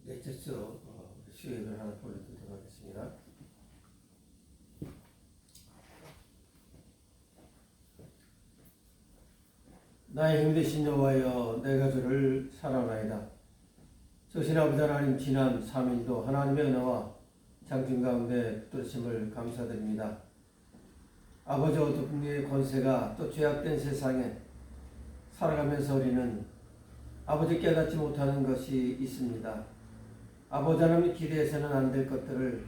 넷째 주 수요일을 하나 보여드리도록 하겠습니다. 나의 힘 되신 여호와여, 내가 주를 사랑하나이다. 저신 아버지 하나님, 지난 3일도 하나님의 은혜와 장중 가운데 붙드심을 감사드립니다. 아버지, 어둠의 권세가 또 죄악된 세상에 살아가면서 우리는 아버지 깨닫지 못하는 것이 있습니다. 아버지 하나님 기대해서는 안 될 것들을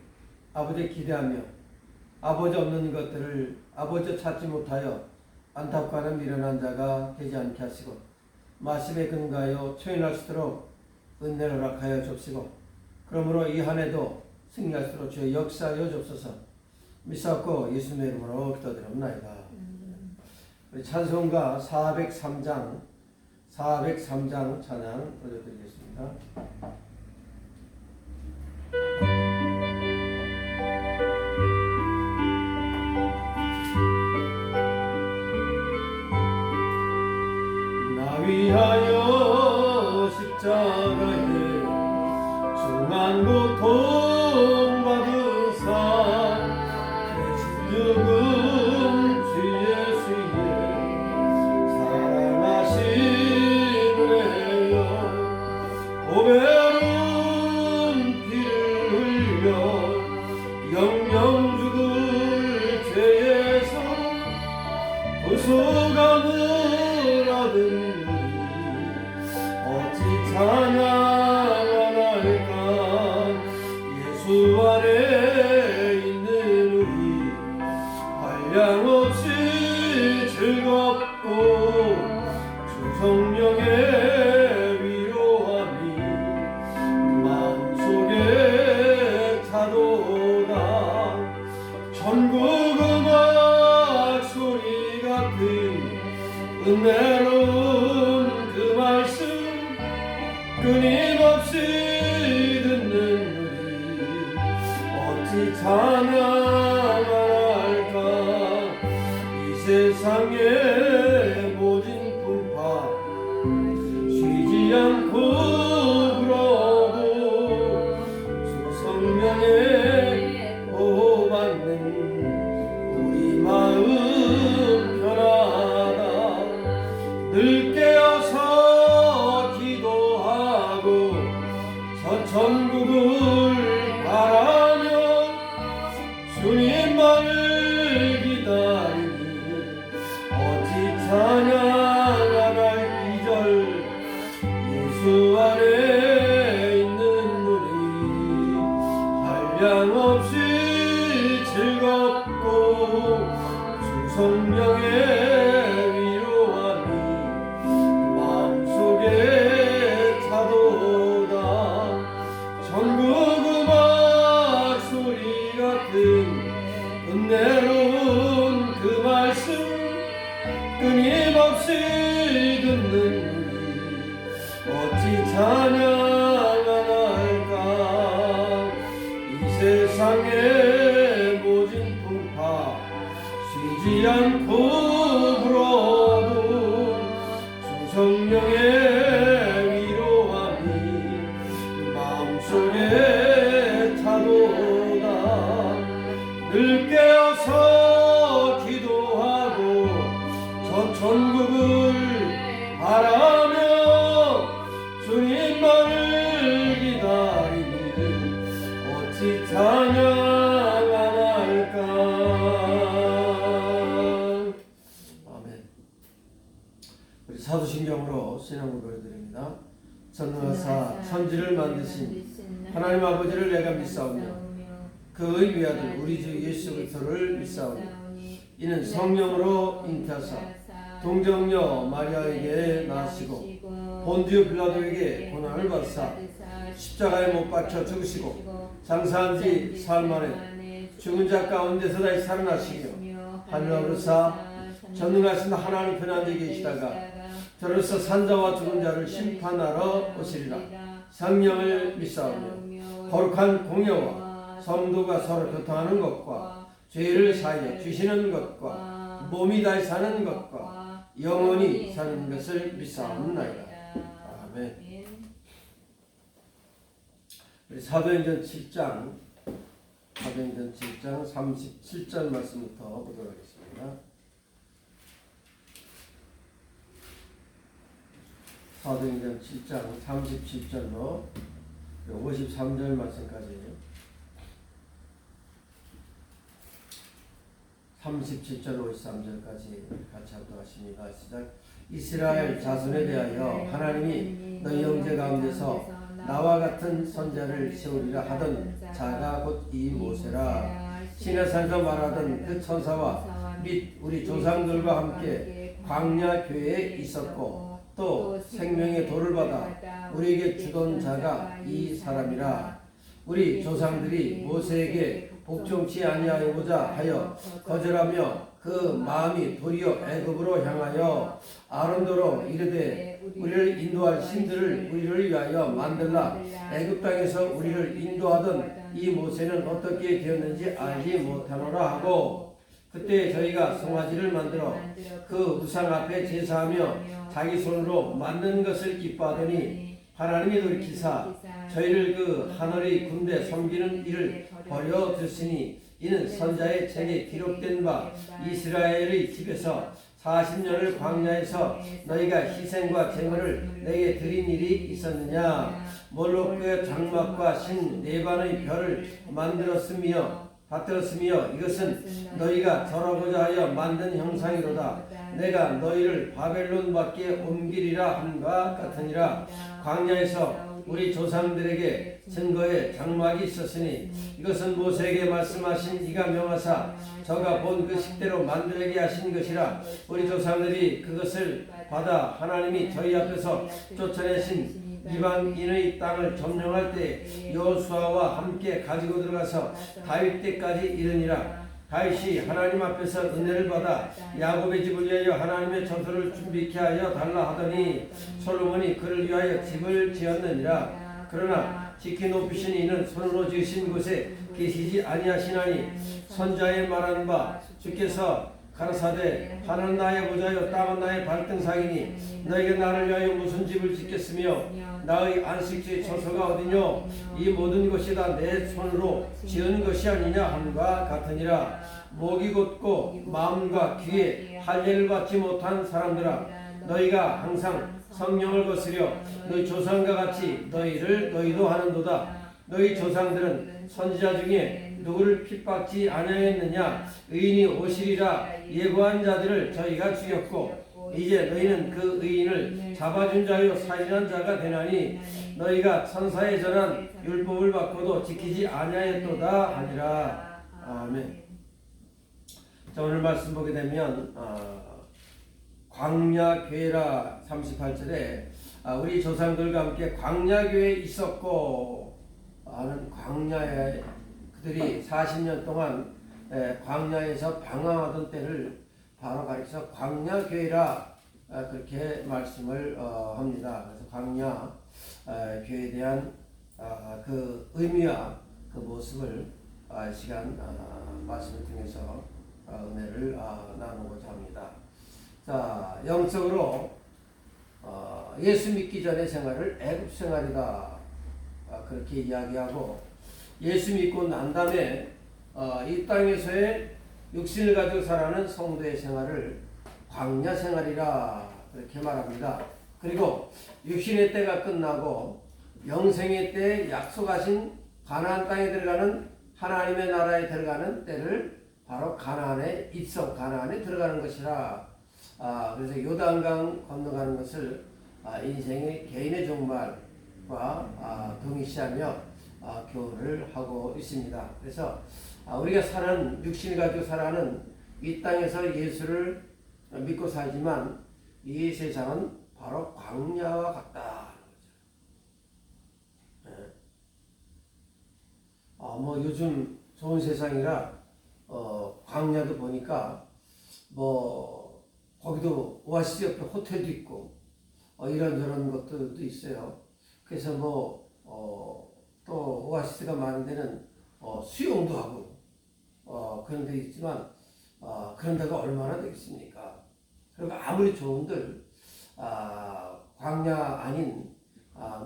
아버지 기대하며 아버지 없는 것들을 아버지 찾지 못하여 안타까워하는 미련한 자가 되지 않게 하시고 말씀에 근거하여 초인할 수 있도록 은혜를 허락하여 줍시고, 그러므로 이 한 해도 승리할 수 있도록 주의 역사하여 줍소서. 믿사옵고 예수님의 이름으로 기도드립나이다. 우리 찬송가 403장 찬양 올려드리겠습니다. 나 위하여 십자가에 중한 고통 받으사 죽음 주 예수의 사랑하신 은혜여, 고배로운 피를 흘려 영영 죽을 죄에서 구속함을 얻은 어찌 찬양하나이까. 예수 안에 있는 우리 한량없이 즐겁고 주 성령의 위로함이 마음속에 차도다. 천국 음악 소리 같은 은혜로운 그 말씀 끊임없이 듣는 우리 어찌 찬양할까. 이 세상의 모진 풍파 쉬지 않고 불어도 주 성령의 보호받는 우리 마음 편하다. 늘 깨어서 기도하고 저 천국을 바라며 주님만을 기다리니 어찌 찬양하나. 이절 예수 안에 있는 우리 한량없이 즐겁고 주 성령의 은혜로운 그 말씀 끊임없이 듣는 우리 어찌 찬양하나이까. 이 세상의 모진 풍파 쉬지 않고 불어도 주 성령의 위로함이 마음속에 차도다. 늘 깨어서 기도하고 저 천국을 바라며 주님만을 기다리니 어찌 찬양하나이까. 아멘. 우리 사도신경으로 신앙을 보여드립니다. 전능하사 천지를 만드신 하나님 아버지를 내가 믿사오며 그의 위아들 우리 주 예수 그리스도를 믿사오니 이는 성령으로 잉태하사 동정녀 마리아에게 나시고 본디오 빌라도에게 고난을 받으사 십자가에 못 박혀 죽으시고 장사한 지 사흘 만에 죽은 자 가운데서 다시 살아나시며 하늘로 오르사 전능하신 하나님 편한 데 계시다가 저로서 산자와 죽은 자를 심판하러 오시리라. 성령을 믿사오며 거룩한 공예와 성도가 서로 교통하는 것과 죄를 사하여 주시는 것과 몸이 다시 사는 것과 영원히 사는 것을 믿사옵나이다. 아멘. 우리 사도행전 7장 37절 말씀부터 보도록 하겠습니다. 사도행전 7장 37절로 53절 말씀까지 37절 53절까지 같이 하도록 하십니다. 시작. 이스라엘 자손에 대하여 하나님이 너희 형제 가운데서 나와 같은 선자를 세우리라 하던 자가 곧 이 모세라. 시내산에서 말하던 그 천사와 및 우리 조상들과 함께 광야 교회에 있었고 또 생명의 돌을 받아 우리에게 주던 자가 이 사람이라. 우리 조상들이 모세에게 복종치 아니하고자 하여 거절하며 그 마음이 도리어 애굽으로 향하여 아론도로 이르되 우리를 인도할 신들을 우리를 위하여 만들라. 애굽 땅에서 우리를 인도하던 이 모세는 어떻게 되었는지 알지 못하노라 하고, 그때 저희가 송아지를 만들어 그 우상 앞에 제사하며 자기 손으로 만든 것을 기뻐하더니 하나님이 돌이키사 저희를 그 하늘의 군대 섬기는 일을 버려 두시니 이는 선자의 책에 기록된 바 이스라엘의 집에서 40년을 광야에서 너희가 희생과 제물을 내게 드린 일이 있었느냐. 몰록의 장막과 신 네반의 별을 만들었으며 이것은 너희가 절하고자 하여 만든 형상이로다. 내가 너희를 바벨론 밖에 옮기리라 함과 같으니라. 광야에서 우리 조상들에게 증거의 장막이 있었으니 이것은 모세에게 말씀하신 이가 명하사 저가 본 그 식대로 만들게 하신 것이라. 우리 조상들이 그것을 받아 하나님이 저희 앞에서 쫓아내신 이방인의 땅을 점령할 때 여호수아와 함께 가지고 들어가서 다윗 때까지 이르니라. 다윗이 하나님 앞에서 은혜를 받아 야곱의 집을 위하여 하나님의 처소를 준비케 하여 달라 하더니 솔로몬이 그를 위하여 집을 지었느니라. 그러나 지키 높이신 이는 손으로 지으신 곳에 계시지 아니하시나니 선자의 말한 바 주께서 가라사대 하늘은 나의 보좌요 땅은 나의 발등상이니 너희가 나를 위하여 무슨 집을 짓겠으며 나의 안식처의 처소가 어디뇨. 이 모든 것이 다 내 손으로 지은 것이 아니냐 함과 같으니라. 목이 곧고 마음과 귀에 할례를 받지 못한 사람들아, 너희가 항상 성령을 거스려 너희 조상과 같이 너희도 하는도다. 너희 조상들은 선지자 중에 누구를 핍박지 아니하였느냐. 의인이 오시리라 예고한 자들을 저희가 죽였고 이제 너희는 그 의인을 잡아준 자요 살인한 자가 되나니 너희가 천사에 전한 율법을 받고도 지키지 아니하였도다 하니라. 아멘. 자, 오늘 말씀 보게 되면 광야교회라 38절에 우리 조상들과 함께 광야교회에 있었고 하는 광야에 그들이 40년 동안 광야에서 방황하던 때를 바로 가리켜서 광야교회라 그렇게 말씀을 합니다. 그래서 광야교회에 대한 그 의미와 그 모습을 시간 말씀을 통해서 은혜를 나누고자 합니다. 자, 영적으로 예수 믿기 전의 생활을 애굽 생활이다 그렇게 이야기하고, 예수 믿고 난 다음에 이 땅에서의 육신을 가지고 살아가는 성도의 생활을 광야 생활이라 그렇게 말합니다. 그리고 육신의 때가 끝나고 영생의 때에 약속하신 가나안 땅에 들어가는 하나님의 나라에 들어가는 때를 바로 가나안에 입성, 가나안에 들어가는 것이라. 그래서 요단강 건너가는 것을 인생의 개인의 종말과 동일시하며 교훈을 하고 있습니다. 그래서 우리가 사는 육신을 가지고 살아가는 이 땅에서 예수를 믿고 살지만 이 세상은 바로 광야와 같다. 뭐 요즘 좋은 세상이라 광야도 보니까 뭐 거기도 오아시스 옆에 호텔도 있고 이런저런 것들도 있어요. 그래서 뭐 또 오아시스가 많은 데는 수영도 하고 그런 데 있지만 그런 데가 얼마나 되겠습니까? 그리고 아무리 좋은들 광야 아닌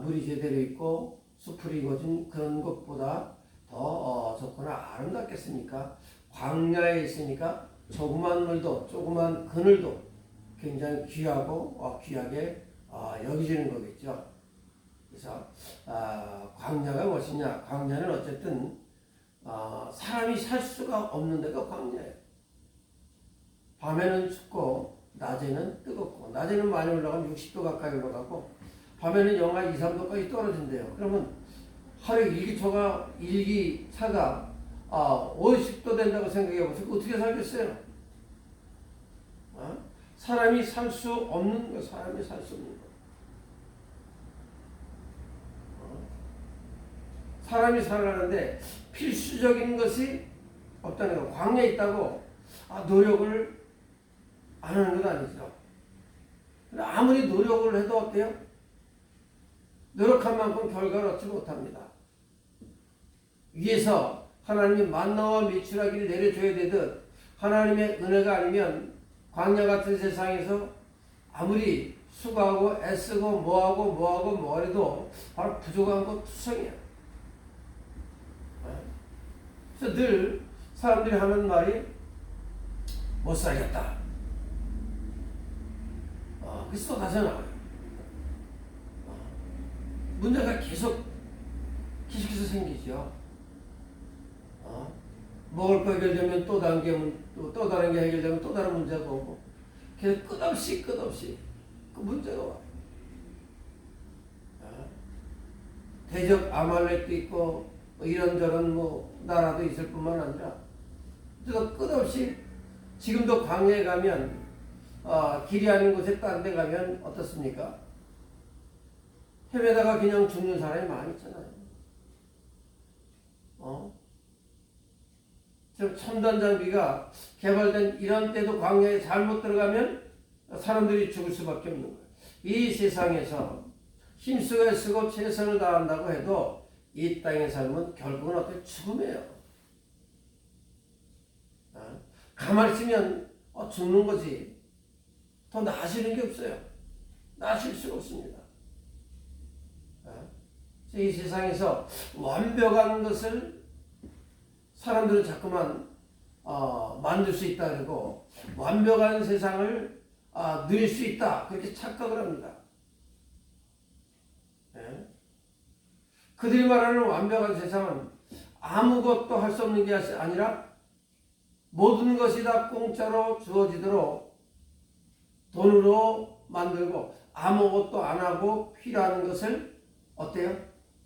물이 제대로 있고 숲을 이루어진 그런 것보다 더 좋거나 아름답겠습니까? 광야에 있으니까 조그만 물도 조그만 그늘도 굉장히 귀하고 귀하게 여기지는 거겠죠. 그래서 광야가 무엇이냐? 광야는 어쨌든 사람이 살 수가 없는 데가 광야예요. 밤에는 춥고 낮에는 뜨겁고, 낮에는 많이 올라가면 60도 가까이 올라가고 밤에는 영하 2, 3도까지 떨어진대요. 그러면 하루 일기차가 50도 된다고 생각해 보세요. 어떻게 살겠어요? 사람이 살 수 없는 거, 사람이 살 수 없는 거. 사람이 살아가는데 필수적인 것이 없다는 거. 광야에 있다고 노력을 안 하는 건 아니죠. 아무리 노력을 해도 어때요? 노력한 만큼 결과를 얻지 못합니다. 위에서 하나님이 만나와 메추라기를 내려줘야 되듯 하나님의 은혜가 아니면 광야 같은 세상에서 아무리 수고하고 애쓰고 뭐하고 해도 바로 부족한 것 투성이야. 그래서 늘 사람들이 하는 말이 못 살겠다. 그래서 또 다시 나와요. 문제가 계속해서 생기죠. 먹을 거 해결되면 또 다른 게 해결되면 또 다른 문제가 오고, 계속 끝없이 그 문제가 와요. 대적 아말렉도 있고 이런저런 나라도 있을 뿐만 아니라 또 끝없이 지금도 광야에 가면 길이 아닌 곳에 딴 데 가면 어떻습니까? 헤매다가 그냥 죽는 사람이 많이 있잖아요. 첨단 장비가 개발된 이런 때도 광야에 잘못 들어가면 사람들이 죽을 수밖에 없는 거예요. 이 세상에서 힘쓰고 애쓰고 최선을 다한다고 해도 이 땅의 삶은 결국은 어떻게 죽음이에요. 가만히 있으면 죽는 거지. 더 나아지는 게 없어요. 나아질 수가 없습니다. 이 세상에서 완벽한 것을 사람들은 자꾸만 만들 수 있다 그러고 완벽한 세상을 누릴 수 있다 그렇게 착각을 합니다. 그들이 말하는 완벽한 세상은 아무것도 할 수 없는 게 아니라 모든 것이 다 공짜로 주어지도록 돈으로 만들고 아무것도 안 하고 필요한 것을 어때요?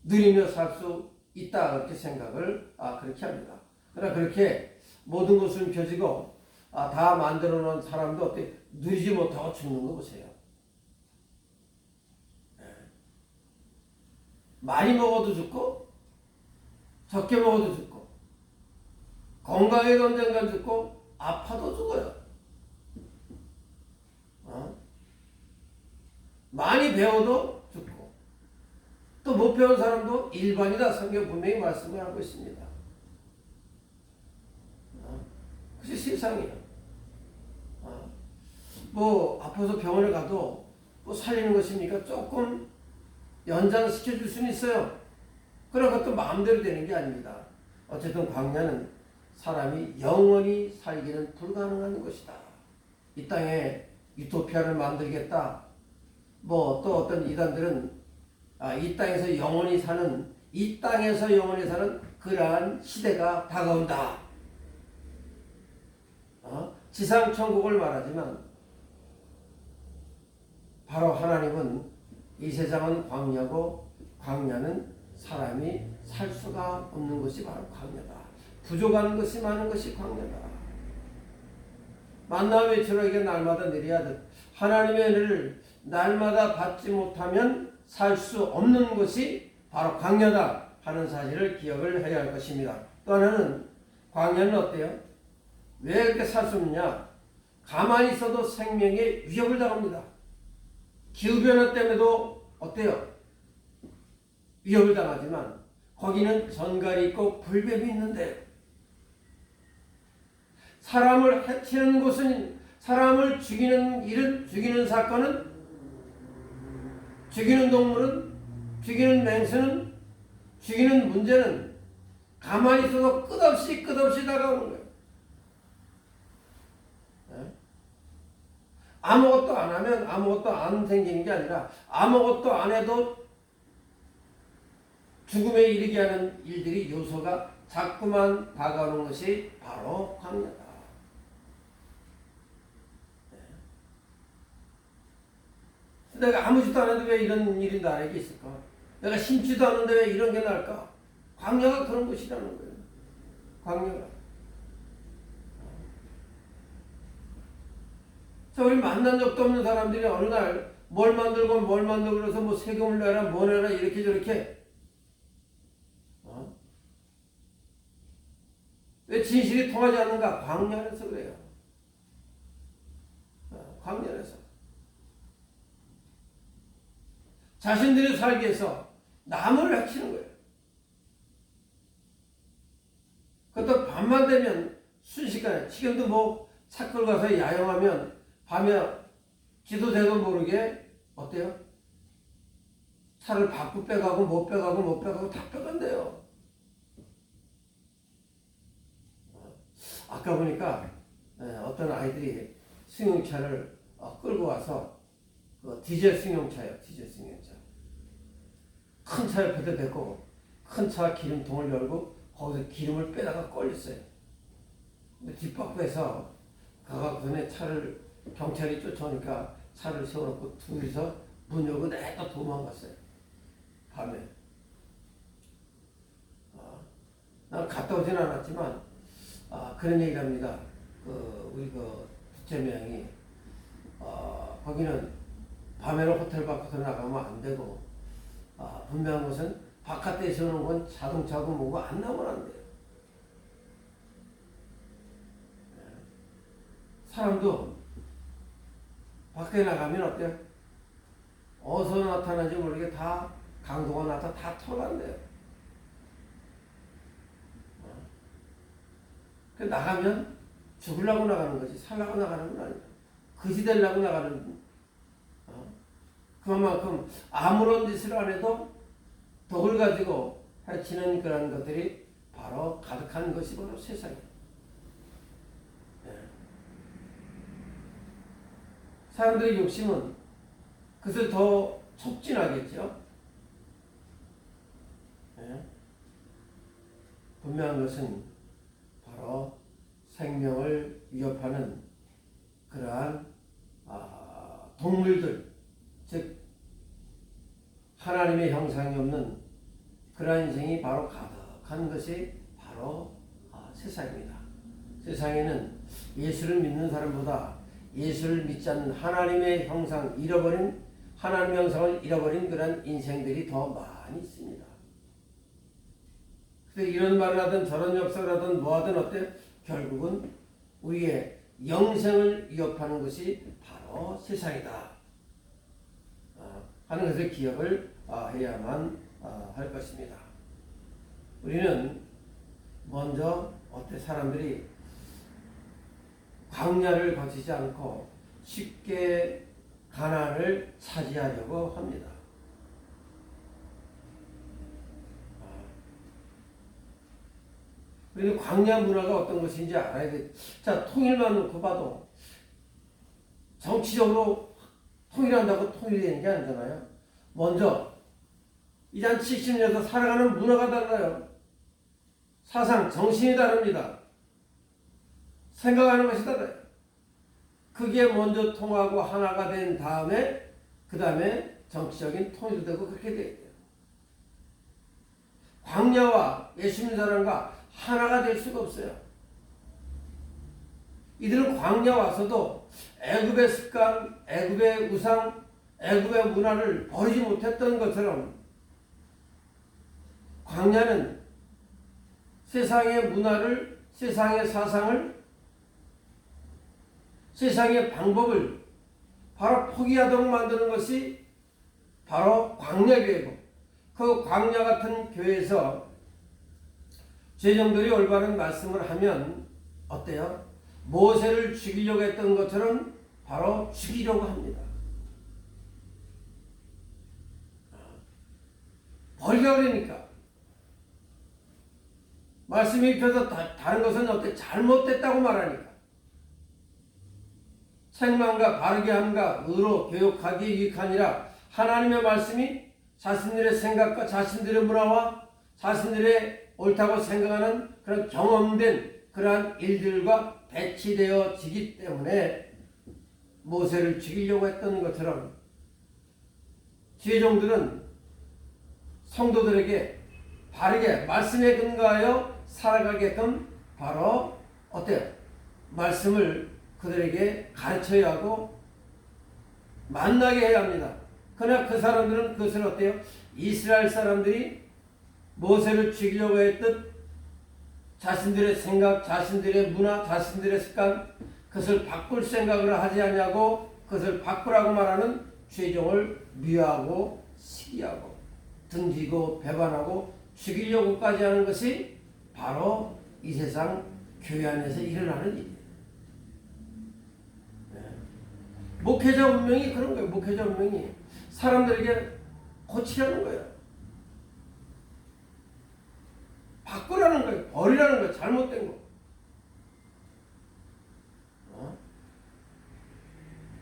누리며 살 수 있다 그렇게 생각을 그렇게 합니다. 그러나 그렇게 모든 것을 펴지고 다 만들어 놓은 사람도 어때 누리지 못하고 죽는 거 보세요. 많이 먹어도 죽고 적게 먹어도 죽고 건강에도 언젠가 죽고 아파도 죽어요. 많이 배워도 죽고 또 못 배운 사람도 일반이다. 성경 분명히 말씀을 하고 있습니다. 그게 세상이에요. 아파서 병원에 가도 살리는 것입니까? 조금 연장시켜 줄 수는 있어요. 그런 것도 마음대로 되는 게 아닙니다. 어쨌든 광야는 사람이 영원히 살기는 불가능한 것이다. 이 땅에 유토피아를 만들겠다. 또 어떤 이단들은 이 땅에서 영원히 사는 그러한 시대가 다가온다. 지상 천국을 말하지만 바로 하나님은 이 세상은 광야고 광야는 사람이 살 수가 없는 것이 바로 광야다. 부족한 것이 많은 것이 광야다. 만나와 메추라기가 날마다 내려야 하듯 하나님의 은혜를 날마다 받지 못하면 살 수 없는 것이 바로 광야다 하는 사실을 기억을 해야 할 것입니다. 또 하나는 광야는 어때요? 왜 이렇게 살 수 없느냐? 가만히 있어도 생명에 위협을 당합니다. 기후변화 때문에도 어때요? 위협을 당하지만 거기는 전갈이 있고 불뱀이 있는데 사람을 해치는 곳은 사람을 죽이는 사건은 죽이는 동물은 죽이는 맹수는 죽이는 문제는 가만히 있어도 끝없이 다가오는 거예요. 아무것도 안 하면 아무것도 안 생기는 게 아니라 아무것도 안 해도 죽음에 이르게 하는 일들이 요소가 자꾸만 다가오는 것이 바로 광야다. 내가 아무 짓도 안 해도 왜 이런 일이 나에게 있을까? 내가 심지도 않은데 왜 이런 게 날까? 광야가 그런 것이라는 거예요. 광야가. 자, 우리 만난 적도 없는 사람들이 어느 날 뭘 만들고 그래서 뭐 세금을 내라 뭐 내라 이렇게 저렇게 왜 진실이 통하지 않는가? 광야에서 그래요. 광야에서 자신들이 살기 위해서 남을 해치는 거예요. 그것도 밤만 되면 순식간에 지금도 뭐 차끌 가서 야영하면 밤에 기도 대도 모르게 어때요? 차를 바꾸 빼가고 못 빼가고 다 빼간대요. 아까 보니까 어떤 아이들이 승용차를 끌고 와서 디젤 승용차예요. 디젤 승용차. 큰 차 옆에다 대고 큰 차 기름통을 열고 거기서 기름을 빼다가 걸렸어요. 근데 뒷바퀴에서 가가고선에 차를 경찰이 쫓아오니까 차를 세워놓고 둘이서 문 열고 내다 도망갔어요. 밤에. 난 갔다 오진 않았지만 그런 얘기를 합니다. 우리 부채명이 거기는 밤에는 호텔 밖으로 나가면 안 되고 분명한 것은 바깥에 세우는 건 자동차고 뭐고 안 나오면 안 돼요. 사람도 밖에 나가면 어때요? 어디서 나타나는지 모르게 다 강도가 나타 다 털어간대요. 나가면 죽으려고 나가는 거지 살려고 나가는 건 아니야. 그지 되려고 나가는 그만큼 아무런 짓을 안 해도 덕을 가지고 해치는 그런 것들이 바로 가득한 것이 바로 세상이에요. 사람들의 욕심은 그것을 더 촉진하겠죠. 분명한 것은 바로 생명을 위협하는 그러한 동물들, 즉 하나님의 형상이 없는 그러한 인생이 바로 가득한 것이 바로 세상입니다. 세상에는 예수를 믿는 사람보다 예수를 믿지 않는 하나님의 형상 하나님의 형상을 잃어버린 그런 인생들이 더 많이 있습니다. 그래서 이런 말을 하든 저런 역사를 하든 뭐하든 어때? 결국은 우리의 영생을 위협하는 것이 바로 세상이다 하는 것을 기억을 해야만 할 것입니다. 우리는 먼저 사람들이 광야를 거치지 않고 쉽게 가나안을 차지하려고 합니다. 그리고 광야 문화가 어떤 것인지 알아야 돼. 자, 통일만 놓고 봐도 정치적으로 통일한다고 통일되는 게 아니잖아요. 먼저 이제 한 70년에서 살아가는 문화가 달라요. 사상, 정신이 다릅니다. 생각하는 것이 달라요. 그게 먼저 통하고 하나가 된 다음에 그 다음에 정치적인 통일도 되고 그렇게 돼요. 광야와 예수 믿는 사람과 하나가 될 수가 없어요. 이들은 광야 와서도 애굽의 습관, 애굽의 우상, 애굽의 문화를 버리지 못했던 것처럼 광야는 세상의 문화를, 세상의 사상을, 세상의 방법을 바로 포기하도록 만드는 것이 바로 광야교회고, 그 광야 같은 교회에서 제정들이 올바른 말씀을 하면 어때요? 모세를 죽이려고 했던 것처럼 바로 죽이려고 합니다. 버리려고 그러니까 말씀이 입혀서 다른 것은 어때? 잘못됐다고 말하니까. 책망과 바르게 함과 의로 교육하기 유익하니라. 하나님의 말씀이 자신들의 생각과 자신들의 문화와 자신들의 옳다고 생각하는 그런 경험된 그러한 일들과 배치되어지기 때문에 모세를 죽이려고 했던 것처럼 지혜종들은 성도들에게 바르게 말씀에 근거하여 살아가게끔 바로 어때요? 말씀을 그들에게 가르쳐야 하고 만나게 해야 합니다. 그러나 그 사람들은 그것을 어때요? 이스라엘 사람들이 모세를 죽이려고 했듯 자신들의 생각, 자신들의 문화, 자신들의 습관 그것을 바꿀 생각을 하지 않냐고 그것을 바꾸라고 말하는 죄종을 미워하고 시기하고 등지고 배반하고 죽이려고까지 하는 것이 바로 이 세상 교회 안에서 일어나는 일이에요. 목회자 운명이 그런 거예요. 목회자 운명이 사람들에게 고치라는 거예요. 바꾸라는 거예요. 버리라는 거예요. 잘못된 거.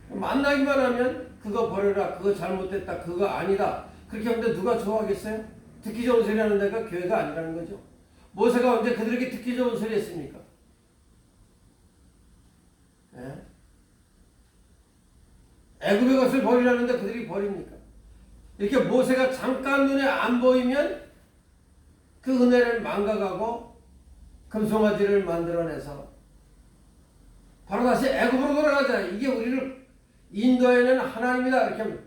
만나기만 하면 그거 버려라. 그거 잘못됐다. 그거 아니다. 그렇게 하는데 누가 좋아하겠어요? 듣기 좋은 소리 하는 데가 교회가 아니라는 거죠. 모세가 언제 그들에게 듣기 좋은 소리 했습니까? 예? 애굽의 것을 버리라는데 그들이 버립니까? 이렇게 모세가 잠깐 눈에 안 보이면 그 은혜를 망각하고 금송아지를 만들어내서 바로 다시 애굽으로 돌아가자. 이게 우리를 인도해낸 하나님이다. 이렇게 합니다.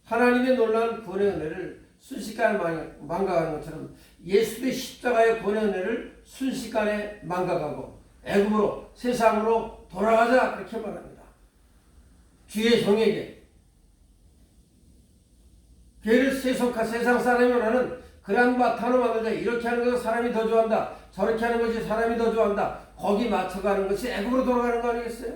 하나님의 놀라운 구원의 은혜를 순식간에 망각하는 것처럼 예수의 십자가의 구원의 은혜를 순식간에 망각하고 애굽으로 세상으로 돌아가자 그렇게 말합니다. 주의 종에게 교회를 세상 사람이 원하는 그런 바탕으로 만들자. 이렇게 하는 것을 사람이 더 좋아한다. 저렇게 하는 것이 사람이 더 좋아한다. 거기 맞춰가는 것이 애굽으로 돌아가는 거 아니겠어요?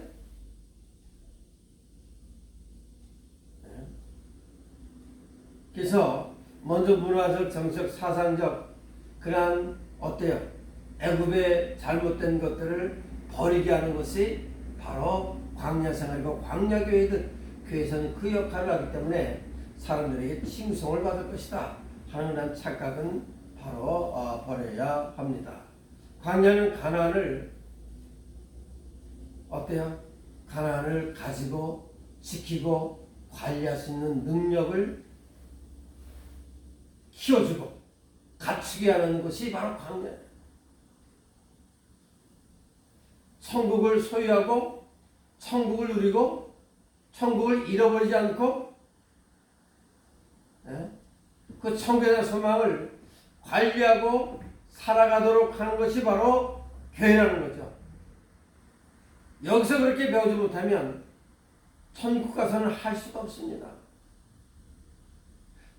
그래서 먼저 문화적, 정치적, 사상적 그러한 어때요? 애굽의 잘못된 것들을 버리게 하는 것이 바로 광야 생활이고 광야 교회든 교회에서는 그 역할을 하기 때문에 사람들에게 칭송을 받을 것이다 하는 그런 착각은 바로 버려야 합니다. 광야는 가나안을 어때요? 가나안을 가지고 지키고 관리할 수 있는 능력을 키워주고 갖추게 하는 것이 바로 광야예요. 천국을 소유하고 천국을 누리고 천국을 잃어버리지 않고 그 천국에 대한 소망을 관리하고 살아가도록 하는 것이 바로 교회라는 거죠. 여기서 그렇게 배우지 못하면 천국 가서는 할 수가 없습니다.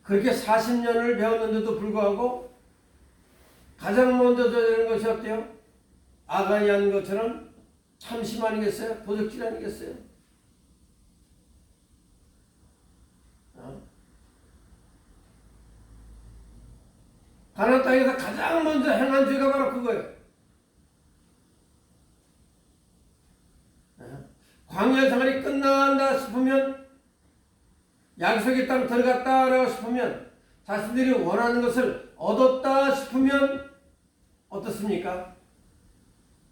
그렇게 40년을 배웠는데도 불구하고 가장 먼저 줘야 되는 것이 어때요? 아간이 한 것처럼 참심 아니겠어요? 도적질 아니겠어요? 가나안 땅에서 가장 먼저 행한 죄가 바로 그거예요. 광야 생활이 끝난다 싶으면 약속의 땅 들어갔다라고 싶으면 자신들이 원하는 것을 얻었다 싶으면 어떻습니까?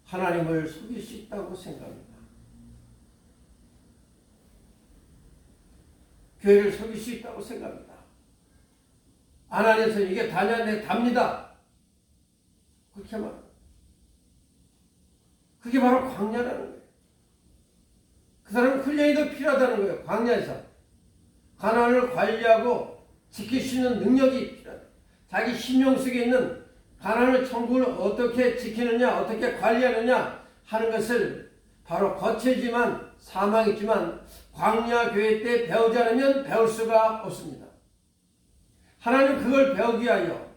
하나님을 속일 수 있다고 생각합니다. 교회를 속일 수 있다고 생각합니다. 아나니아서 이게 다냐? 네, 답니다. 그렇게 말합니다. 그게 바로 광야라는 거예요. 그 사람은 훈련이 더 필요하다는 거예요. 광야에서. 가나안을 관리하고 지킬 수 있는 능력이 필요하다. 자기 심령 속에 있는 가나안을 천국을 어떻게 지키느냐, 어떻게 관리하느냐 하는 것을 바로 거칠지만 사망이지만 광야 교회 때 배우지 않으면 배울 수가 없습니다. 하나님은 그걸 배우기 위하여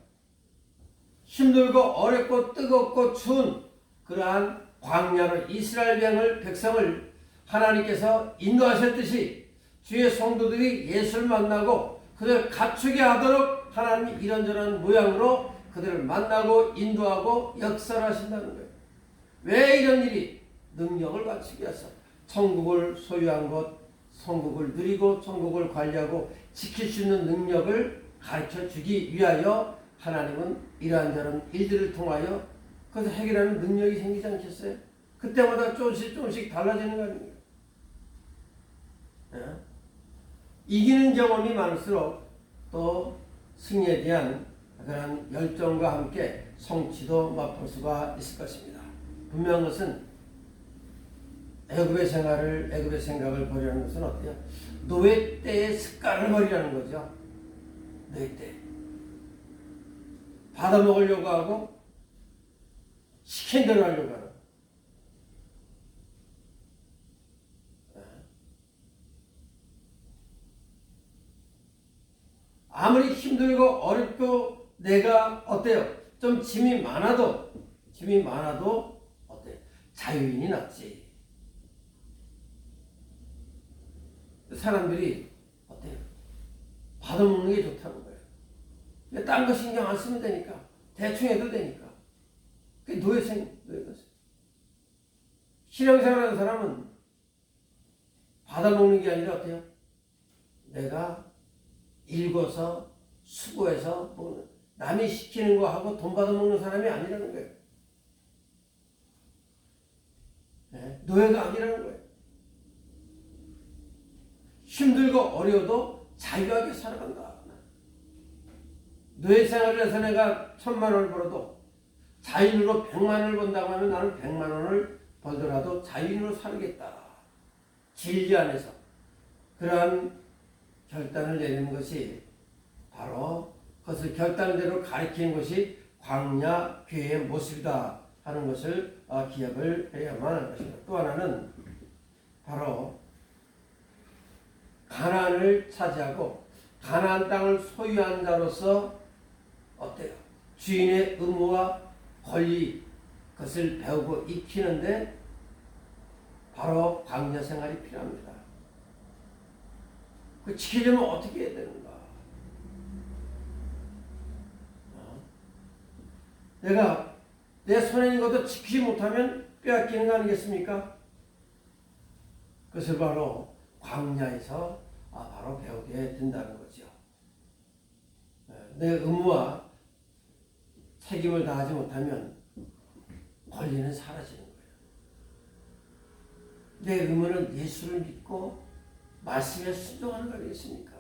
힘들고 어렵고 뜨겁고 추운 그러한 광야로 이스라엘 백성을 하나님께서 인도하셨듯이 주의 성도들이 예수를 만나고 그 그들을 갖추게 하도록 하나님이 이런저런 모양으로 그들을 만나고 인도하고 역사하신다는 거예요. 왜 이런 일이? 능력을 갖추기 위해서. 천국을 소유한 것, 천국을 누리고 천국을 관리하고 지킬 수 있는 능력을 가르쳐 주기 위하여 하나님은 이러한저런 일들을 통하여 그것을 해결하는 능력이 생기지 않겠어요? 그때마다 조금씩 달라지는 거 아닙니까? 이기는 경험이 많을수록 또 승리에 대한 그런 열정과 함께 성취도 맛볼 수가 있을 것입니다. 분명한 것은 애굽의 생각을 버리라는 것은 어때요? 노예 때의 습관을 버리라는 거죠. 노예 때. 받아먹으려고 하고 시킨 대로 하려고 하는. 아무리 힘들고 어렵고 내가 어때요? 좀 짐이 많아도 어때요? 자유인이 낫지. 사람들이 어때요? 받아먹는 게 좋다는 거예요. 딴 거 신경 안 쓰면 되니까. 대충 해도 되니까. 그게 노예거든. 신앙생활하는 사람은 받아먹는 게 아니라 어때요? 내가 일궈서 수고해서 먹는, 남이 시키는 거 하고 돈 받아먹는 사람이 아니라는 거예요. 노예가 아니라는 거예요. 힘들고 어려워도 자유하게 살아간다. 노예 생활을 해서 내가 1000만 원을 벌어도 자유인으로 100만 원을 번다고 하면 나는 100만 원을 벌더라도 자유인으로 살겠다. 진리 안에서 그러한 결단을 내리는 것이 바로 그것을 결단대로 가리키는 것이 광야 교회의 모습이다 하는 것을 기억을 해야만 할 것입니다. 또 하나는 바로 가나안을 차지하고 가나안 땅을 소유한 자로서 어때요? 주인의 의무와 권리 그것을 배우고 익히는데 바로 광야 생활이 필요합니다. 그 지키려면 어떻게 해야 되는가? 내가 내 손에 있는 것도 지키지 못하면 빼앗기는 거 아니겠습니까? 그것을 바로 광야에서 바로 배우게 된다는 거죠. 내 의무와 책임을 다하지 못하면 권리는 사라지는 거예요. 내 의무는 예수를 믿고 말씀에 순종하는 거 아니겠습니까?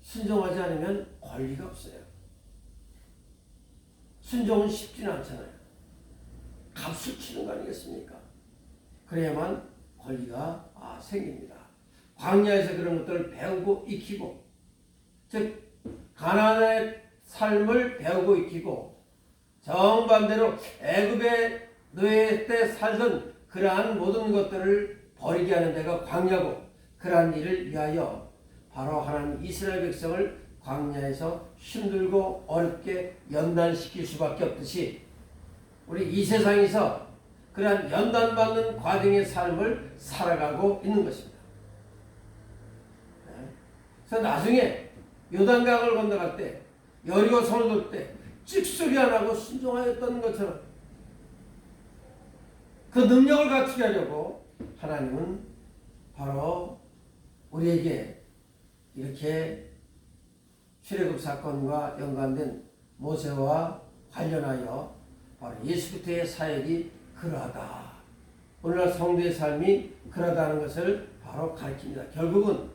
순종하지 않으면 권리가 없어요. 순종은 쉽지는 않잖아요. 값을 치는 거 아니겠습니까? 그래야만 권리가 생깁니다. 광야에서 그런 것들을 배우고 익히고, 즉 가나안의 삶을 배우고 익히고, 정반대로 애굽의 노예 때 살던 그러한 모든 것들을 버리게 하는 데가 광야고, 그러한 일을 위하여 바로 하나님 이스라엘 백성을 광야에서 힘들고 어렵게 연단시킬 수밖에 없듯이 우리 이 세상에서 그러한 연단받는 과정의 삶을 살아가고 있는 것입니다. 그래서 나중에 요단강을 건너갈 때, 여리고성을 돌 때 찍소리 안 하고 순종하였던 것처럼 그 능력을 갖추게 하려고 하나님은 바로 우리에게 이렇게 출애굽 사건과 연관된 모세와 관련하여 바로 예수부터의 사역이 그러하다. 오늘날 성도의 삶이 그러하다는 것을 바로 가르칩니다. 결국은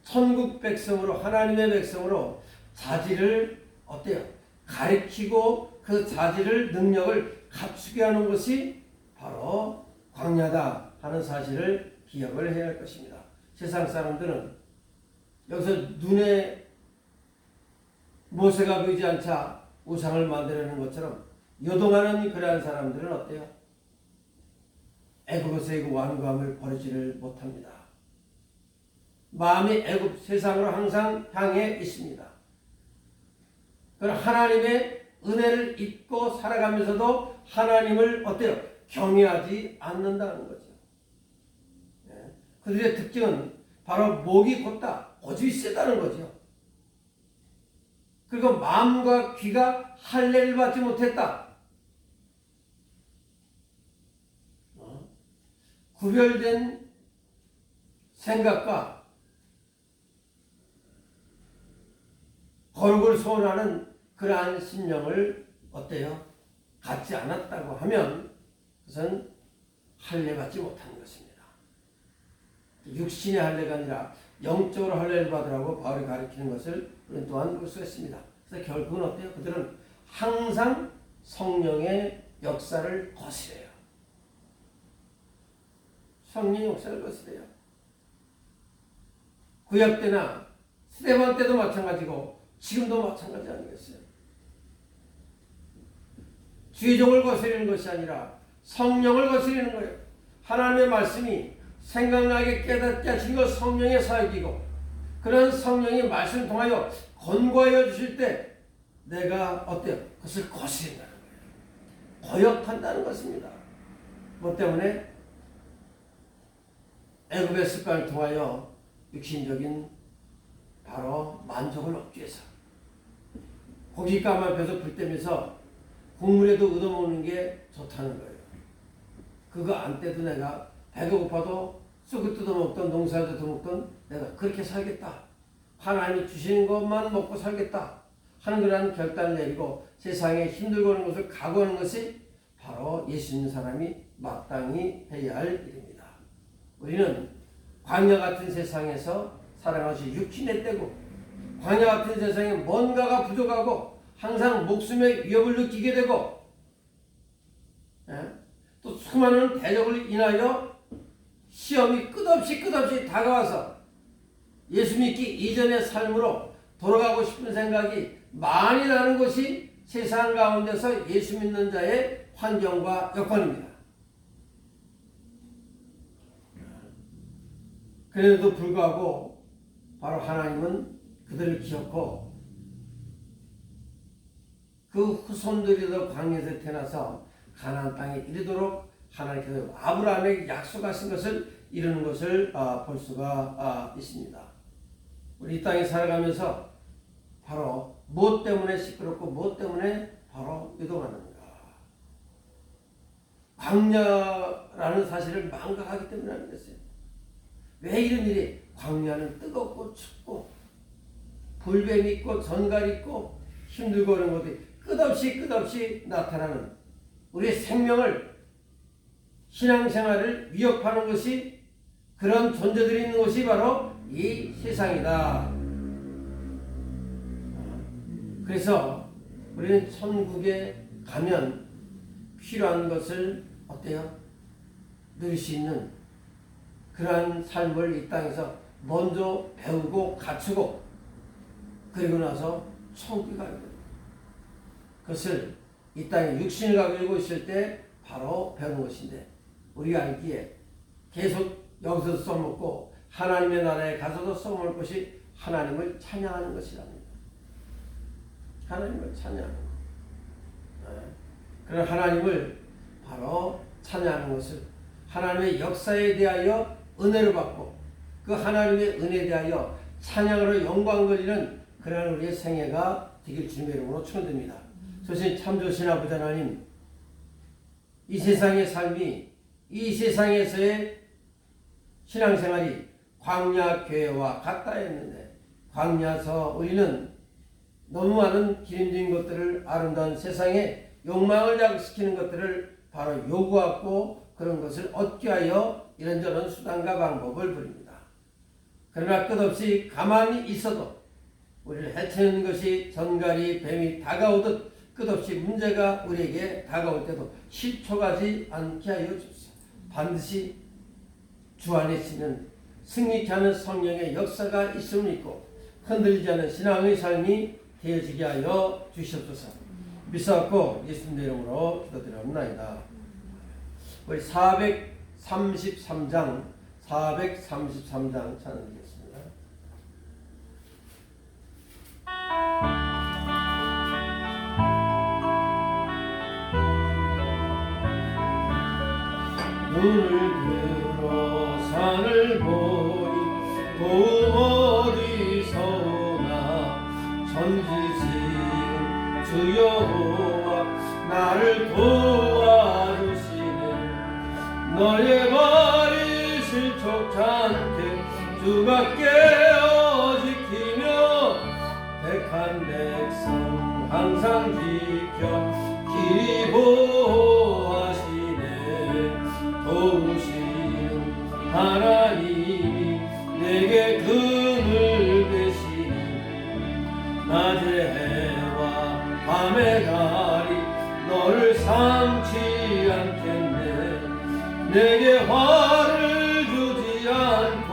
천국 백성으로, 하나님의 백성으로 자질을 어때요? 가르치고 그 자질을, 능력을 갖추게 하는 것이 바로 광야다 하는 사실을 기억을 해야 할 것입니다. 세상 사람들은 여기서 눈에 모세가 보이지 않자 우상을 만들어내는 것처럼 요동하는 그러한 사람들은 어때요? 애굽에서의 그 완고함을 버리지를 못합니다. 마음이 애굽 세상으로 항상 향해 있습니다. 그럼 하나님의 은혜를 잊고 살아가면서도 하나님을 어때요? 경외하지 않는다는 거죠. 그들의 특징은 바로 목이 곧다. 고집이 세다는 거죠. 그리고 마음과 귀가 할례를 받지 못했다. 구별된 생각과 거룩을 소원하는 그러한 심령을 어때요? 갖지 않았다고 하면 그것은 할례 받지 못하는 것입니다. 육신의 할례가 아니라 영적으로 할례를 받으라고 바울이 가르치는 것을 우리는 또한 볼 수 있습니다. 그래서 결국은 어때요? 그들은 항상 성령의 역사를 거스려요. 성령의 역사를 거스려요. 구약 때나 스데반 때도 마찬가지고 지금도 마찬가지 아니겠어요? 주의종을 거스리는 것이 아니라 성령을 거스리는 거예요. 하나님의 말씀이 생각나게 깨닫게 하신 것 성령의 사역이고, 그런 성령이 말씀을 통하여 권고하여 주실 때 내가 어때요? 그것을 거스린다는 거예요. 거역한다는 것입니다. 뭐 때문에? 애굽의 습관을 통하여 육신적인 바로 만족을 얻기 위해서 고깃감 앞에서 불 때면서 국물에도 얻어먹는 게 좋다는 거예요. 그거 안 때도 내가 배가 고파도 쑥을 뜯어먹던 농사를 뜯어먹던 내가 그렇게 살겠다. 하나님이 주시는 것만 먹고 살겠다 하는 그런 결단을 내리고 세상에 힘들고 하는 것을 각오하는 것이 바로 예수 믿는 사람이 마땅히 해야 할 일입니다. 우리는 광야 같은 세상에서 살아가시 육신의 때고, 광야 같은 세상에 뭔가가 부족하고 항상 목숨의 위협을 느끼게 되고, 또 수많은 대적을 인하여 시험이 끝없이 다가와서 예수 믿기 이전의 삶으로 돌아가고 싶은 생각이 많이 나는 것이 세상 가운데서 예수 믿는 자의 환경과 여건입니다. 그래도 불구하고 바로 하나님은 그들을 기억하고 그 후손들이도 광야에서 태어나서 가나안 땅에 이르도록 하나님께서 아브라함에게 약속하신 것을 이루는 것을 볼 수가 있습니다. 우리 이 땅에 살아가면서 바로 무엇 때문에 시끄럽고 무엇 때문에 바로 요동하는가? 광야라는 사실을 망각하기 때문에 하는 것이에요. 왜 이런 일이? 광야는 뜨겁고 춥고 불뱀이 있고 전갈이 있고 힘들고 그런 것들이 끝없이 나타나는 우리의 생명을, 신앙생활을 위협하는 것이, 그런 존재들이 있는 것이 바로 이 세상이다. 그래서 우리는 천국에 가면 필요한 것을 어때요? 누릴 수 있는 그러한 삶을 이 땅에서 먼저 배우고 갖추고 그리고 나서 천국에 가야 됩니다. 그것을 이 땅에 육신을 가지고 있을 때 바로 배우는 것인데, 우리가 알기에 계속 여기서 써먹고 하나님의 나라에 가서도 써먹을 것이 하나님을 찬양하는 것이랍니다. 하나님을 찬양하는 것. 그런 하나님을 바로 찬양하는 것을, 하나님의 역사에 대하여 은혜를 받고 그 하나님의 은혜에 대하여 찬양으로 영광 돌리는 그러한 우리의 생애가 되길 주님의 이름으로 축원드립니다. 참 좋으신 아버지 하나님, 이 세상의 삶이, 이 세상에서의 신앙생활이 광야 교회와 같다 했는데, 광야서 우리는 너무 많은 기름진 것들을, 아름다운 세상에 욕망을 자극시키는 것들을 바로 요구하고 그런 것을 얻게 하여 이런저런 수단과 방법을 부립니다. 그러나 끝없이 가만히 있어도 우리를 해치는 것이 전갈이 뱀이 다가오듯 끝없이 문제가 우리에게 다가올 때도 실족하지 않게 하여 주옵소서. 반드시 주 안에 있는 승리케 하는 성령의 역사가 있음을 믿고 흔들리지 않는 신앙의 삶이 되어지게 하여 주시옵소서. 믿사옵고 예수님의 이름으로 기도드리옵나이다. 우리 433장 찬양드리겠습니다. 눈을 들어 산을 보니 도움 어디 건지시는 주 여호와 나를 도와주시네. 너의 발이 실족찮게 주가 깨어 지키며 택한 백성 항상 지켜 길이 보호하시네. 도우시는 하나님이 내게 그늘 되시니 낮의 해와 밤의 달이 너를 삼지 않겠네. 내게 화를 주지 않고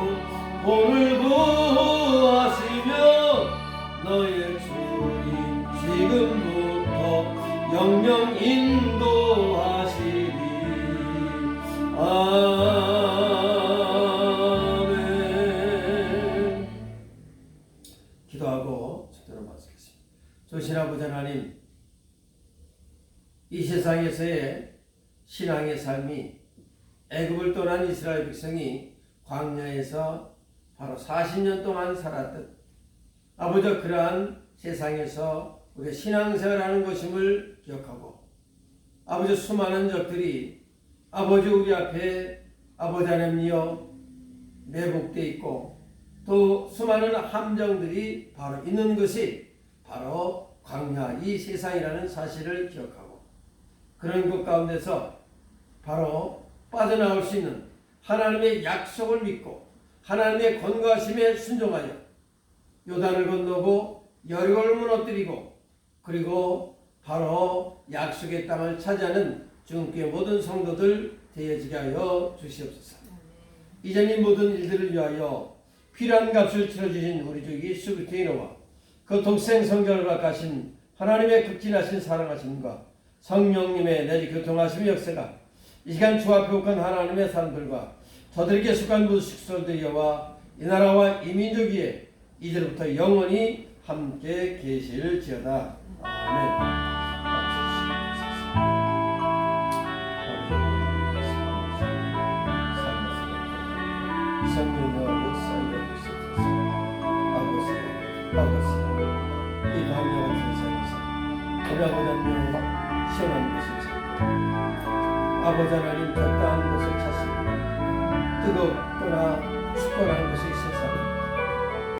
본을 보호하시며 너의 주님 지금부터 영영 인도하시리. 아멘. 기도하고 주도록 마치겠습니다. 조신 아버지 하나님, 이 세상에서의 신앙의 삶이 애굽을 떠난 이스라엘 백성이 광야에서 바로 40년 동안 살았듯 아버지 그러한 세상에서 우리가 신앙생활하는 것임을 기억하고 아버지 수많은 적들이 아버지 우리 앞에 아버지 하나님이여 내복되어 있고 또 수많은 함정들이 바로 있는 것이 바로 광야 이 세상이라는 사실을 기억하고 그런 것 가운데서 바로 빠져나올 수 있는 하나님의 약속을 믿고 하나님의 권고하심에 순종하여 요단을 건너고 여리고를 무너뜨리고 그리고 바로 약속의 땅을 차지하는 주님께 모든 성도들 되어지게 하여 주시옵소서. 이전 이 모든 일들을 위하여 필요한 값을 치러주신 우리 주 예수 그리스도의 이름과 그 독생 성령을 허락하신 하나님의 극진하신 사랑하심과 성령님의 내리 교통하심의 역사가 이 시간 주 앞에 오간 하나님의 사람들과 저들에게 속한 모든 식솔들이와 이 나라와 이 민족 위에 이제부터 영원히 함께 계실지어다. 아멘. 성령의 역사에 주시옵소서. 아버지 이 광야와 세상에서 우리 아버지 하나님 시원한 것을 찾고 아버지 하나님 적당한 것을 찾습니다. 뜨겁거나 춥거나 한 것이 있을